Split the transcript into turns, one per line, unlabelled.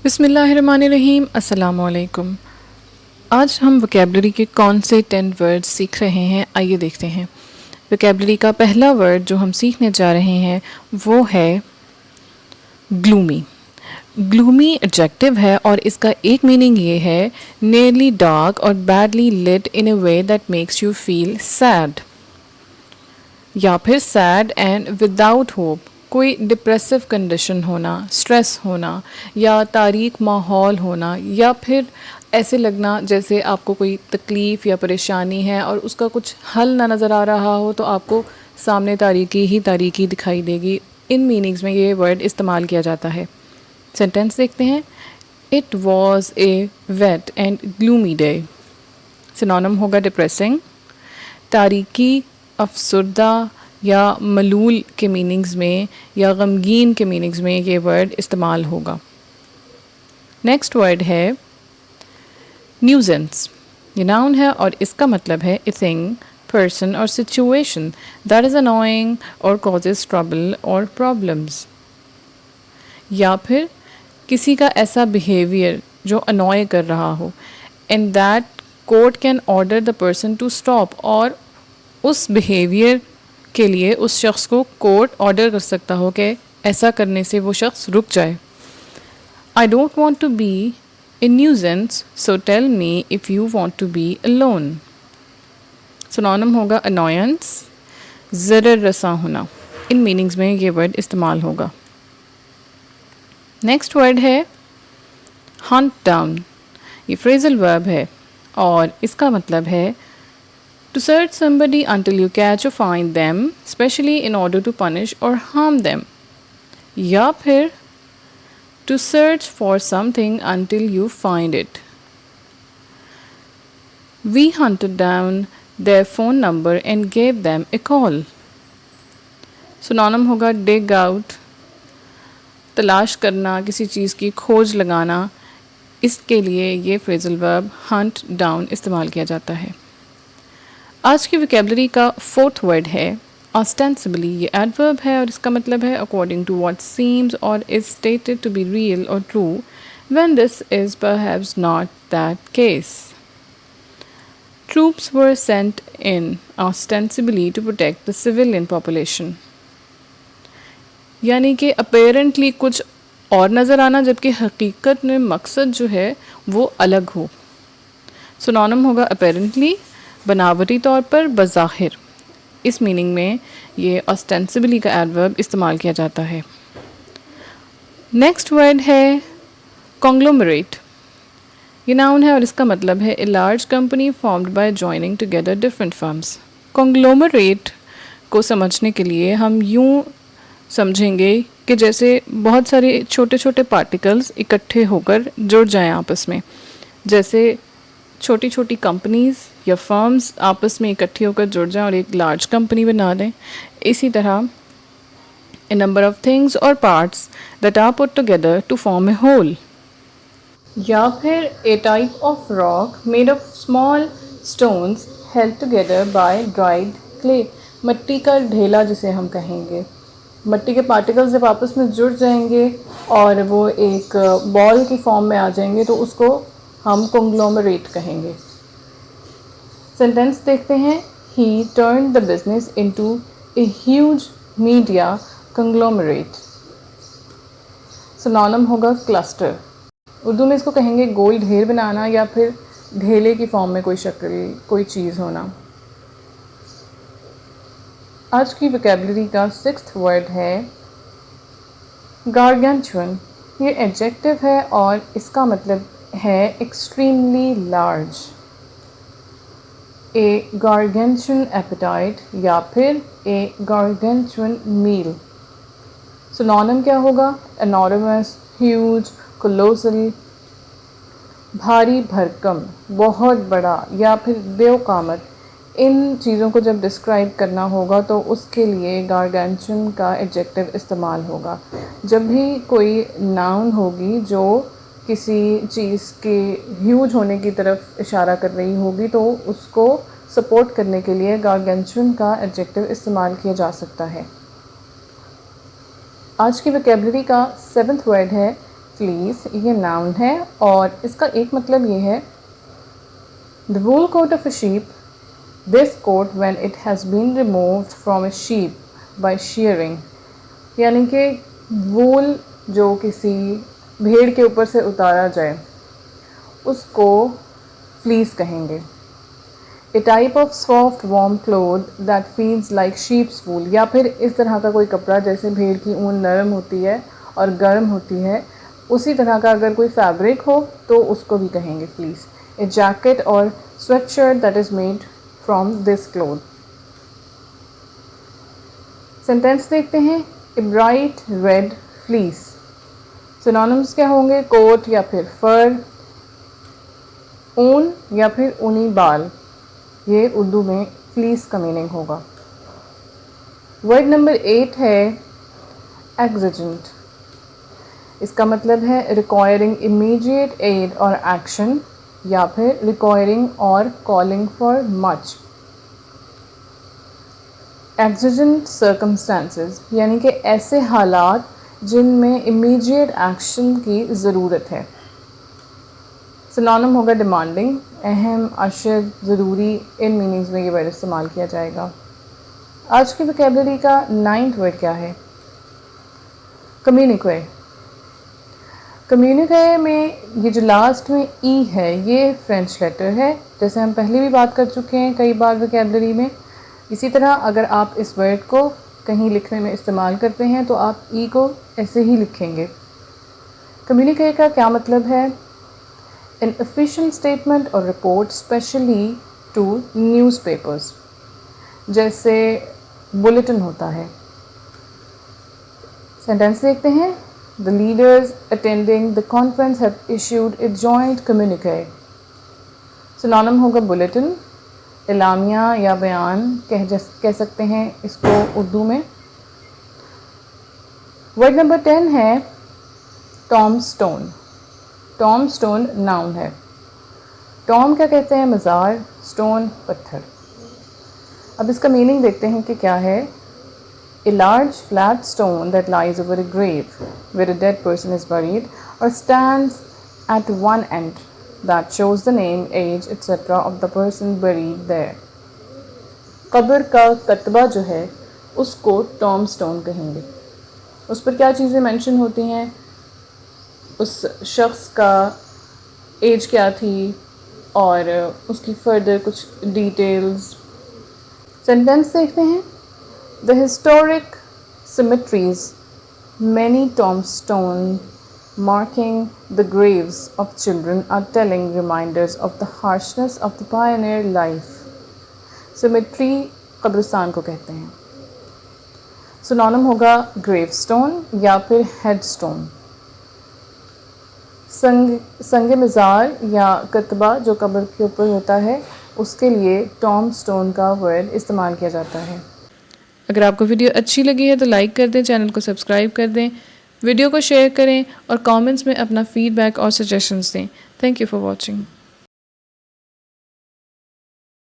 बिस्मिल्लाहिर्रहमानिर्रहीम, अस्सलाम वालेकुम। आज हम वोकेबलरी के कौन से 10 वर्ड्स सीख रहे हैं, आइए देखते हैं। वोकेबलरी का पहला वर्ड जो हम सीखने जा रहे हैं वो है ग्लूमी। ग्लूमी एडजेक्टिव है और इसका एक मीनिंग ये है नियरली डार्क और badly lit in a way that makes you feel sad, या फिर सैड एंड विदाउट होप, कोई डिप्रेसिव कंडीशन होना, स्ट्रेस होना या तारीक माहौल होना, या फिर ऐसे लगना जैसे आपको कोई तकलीफ़ या परेशानी है और उसका कुछ हल ना नज़र आ रहा हो तो आपको सामने तारीकी दिखाई देगी। इन मीनिंग्स में ये वर्ड इस्तेमाल किया जाता है। सेंटेंस देखते हैं। It was a wet and gloomy day. Synonym होगा डिप्रेसिंग। तारीकी, अफसरदा या मलूल के मीनिंग्स में या गमगीन के मीनिंग्स में ये वर्ड इस्तेमाल होगा। नेक्स्ट वर्ड है न्यूजेंस। ये नाउन है और इसका मतलब है a thing, person or situation that is annoying or causes trouble or problems, या फिर किसी का ऐसा बिहेवियर जो अनॉय कर रहा हो, and that court can order the person to stop, और उस बिहेवियर के लिए उस शख्स को कोर्ट ऑर्डर कर सकता हो कि ऐसा करने से वो शख्स रुक जाए। I don't want to be a nuisance, so tell me if you want to be alone. Synonym होगा अनॉयंस, ज़रर रसा होना। इन मीनिंग्स में ये वर्ड इस्तेमाल होगा। नेक्स्ट वर्ड है हंट डाउन। ये फ्रेजल वर्ब है और इसका मतलब है to search somebody until you catch or find them, especially in order to punish or harm them, या फिर to search for something until you find it. We hunted down their phone number and gave them a call. Synonym होगा dig out, तलाश करना, किसी चीज़ की खोज लगाना। इसके लिए ये फ्रेजल वर्ब hunt down इस्तेमाल किया जाता है। आज की वोकेबलरी का फोर्थ वर्ड है ऑस्टेंसिबली। ये एडवर्ब है और इसका मतलब है अकॉर्डिंग टू व्हाट सीम्स और is stated to be real और true when this is perhaps not that case. Troops were sent in ostensibly to protect the civilian population, यानी कि अपेरेंटली कुछ और नज़र आना जबकि हकीकत में मकसद जो है वो अलग हो। सिनोनिम होगा अपेरेंटली, बनावटी तौर पर, बज़ाहिर। इस मीनिंग में ये ऑस्टेंसिबली का एडवर्ब इस्तेमाल किया जाता है। नेक्स्ट वर्ड है कॉन्ग्लोमरेट। ये नाउन है और इसका मतलब है a large company formed by joining together different firms. Conglomerate को समझने के लिए हम यूँ समझेंगे कि जैसे बहुत सारे छोटे छोटे पार्टिकल्स इकट्ठे होकर जुड़ जाएं आपस में, जैसे छोटी छोटी कंपनीज़ या फर्म्स आपस में इकट्ठी होकर जुड़ जाएं और एक लार्ज कंपनी बना दें। इसी तरह ए नंबर ऑफ थिंग्स और parts that are put together to form a whole, या फिर a type of rock made of small stones held together by dried clay. मट्टी का ढेला जिसे हम कहेंगे। मट्टी के पार्टिकल्स जब आपस में जुड़ जाएंगे और वो एक बॉल की फॉर्म में आ जाएंगे तो उसको हम कॉन्ग्लोमरेट कहेंगे। सेंटेंस देखते हैं। ही turned the business into a huge media conglomerate. Synonym होगा क्लस्टर। उर्दू में इसको कहेंगे गोल ढेर बनाना या फिर ढेले की फॉर्म में कोई शक्ल, कोई चीज़ होना। आज की वोकेबलरी का सिक्स्थ वर्ड है गार्गेंचुअन। ये एडजेक्टिव है और इसका मतलब है एक्सट्रीमली लार्ज। ए गार्गेंचुअन एपेटाइट या फिर ए गार्गेंचुअन मील। सिनोनिम क्या होगा? एनॉर्मस, ह्यूज, कोलोसल, भारी भरकम, बहुत बड़ा या फिर बेवकामत। इन चीज़ों को जब डिस्क्राइब करना होगा तो उसके लिए गार्गेंचुअन का एडजेक्टिव इस्तेमाल होगा। जब भी कोई नाउन होगी जो किसी चीज़ के ह्यूज होने की तरफ इशारा कर रही होगी तो उसको सपोर्ट करने के लिए गार्गेंचुअन का एडजेक्टिव इस्तेमाल किया जा सकता है। आज की वोकेबलरी का सेवंथ वर्ड है फ्लीस ये नाउन है और इसका एक मतलब ये है the wool coat of a sheep, this coat when it has been removed from a sheep by shearing, यानी कि वूल जो किसी भेड़ के ऊपर से उतारा जाए उसको फ्लीस कहेंगे। A type of soft warm cloth that feels like sheep's wool, या फिर इस तरह का कोई कपड़ा जैसे भेड़ की ऊन नरम होती है और गर्म होती है, उसी तरह का अगर कोई फैब्रिक हो तो उसको भी कहेंगे फ्लीस। ए जैकेट और sweatshirt that is made from this cloth. Sentence देखते हैं। A bright red fleece, synonyms क्या होंगे? कोट या फिर फर, ऊन या फिर ऊनी बाल, ये उर्दू में फ्लीस का मीनिंग होगा। वर्ड नंबर 8 है एक्जिजेंट। इसका मतलब है रिक्वायरिंग इमीडिएट एड और एक्शन, या फिर रिक्वायरिंग और कॉलिंग फॉर मच। एक्जिजेंट सर्कमस्टांसेस यानी कि ऐसे हालात जिनमें इमीडिएट एक्शन की ज़रूरत है। सिनोनिम होगा डिमांडिंग, अहम, अशद, ज़रूरी, इन मीनिंग्स में ये वर्ड इस्तेमाल किया जाएगा। आज की वोकैबुलरी का 9th वर्ड क्या है? कम्युनिके। कम्युनिके में ये जो लास्ट में ई है ये फ्रेंच लेटर है, जैसे हम पहले भी बात कर चुके हैं कई बार वोकैबुलरी में। इसी तरह अगर आप इस वर्ड को कहीं लिखने में इस्तेमाल करते हैं तो आप ई को ऐसे ही लिखेंगे। कम्युनिके का क्या मतलब है? An official statement or report specially to newspapers, जैसे बुलेटिन होता है। सेंटेंस देखते हैं। The leaders attending the conference have issued a joint communique. Synonym होगा बुलेटिन, एलामिया या बयान कह सकते हैं इसको उर्दू में। वर्ड नंबर 10 है Tom stone. Tom stone noun है। टॉम क्या कहते हैं? मज़ार, स्टोन पत्थर। अब इसका मीनिंग देखते हैं कि क्या है। A large flat stone that lies over a grave where a dead person is buried और stands at one end that shows the name, age etcetera of the person buried there. कब्र का कतबा जो है उसको टॉम स्टोन कहेंगे। उस पर क्या चीज़ें मेंशन होती हैं? उस शख्स का एज क्या थी और उसकी फर्दर कुछ डिटेल्स। सेंटेंस देखते हैं। The historic cemeteries, many tombstones marking the graves of children are telling reminders of the harshness of the pioneer life. Cemetery कब्रिस्तान को कहते हैं। सिनोनिम होगा ग्रेवस्टोन या फिर हेडस्टोन। संग मज़ार या कतबा जो कब्र के ऊपर होता है उसके लिए टॉम स्टोन का वर्ड इस्तेमाल किया जाता है। अगर आपको वीडियो अच्छी लगी है तो लाइक कर दें, चैनल को सब्सक्राइब कर दें, वीडियो को शेयर करें और कमेंट्स में अपना फीडबैक और सजेशंस दें। Thank you for watching.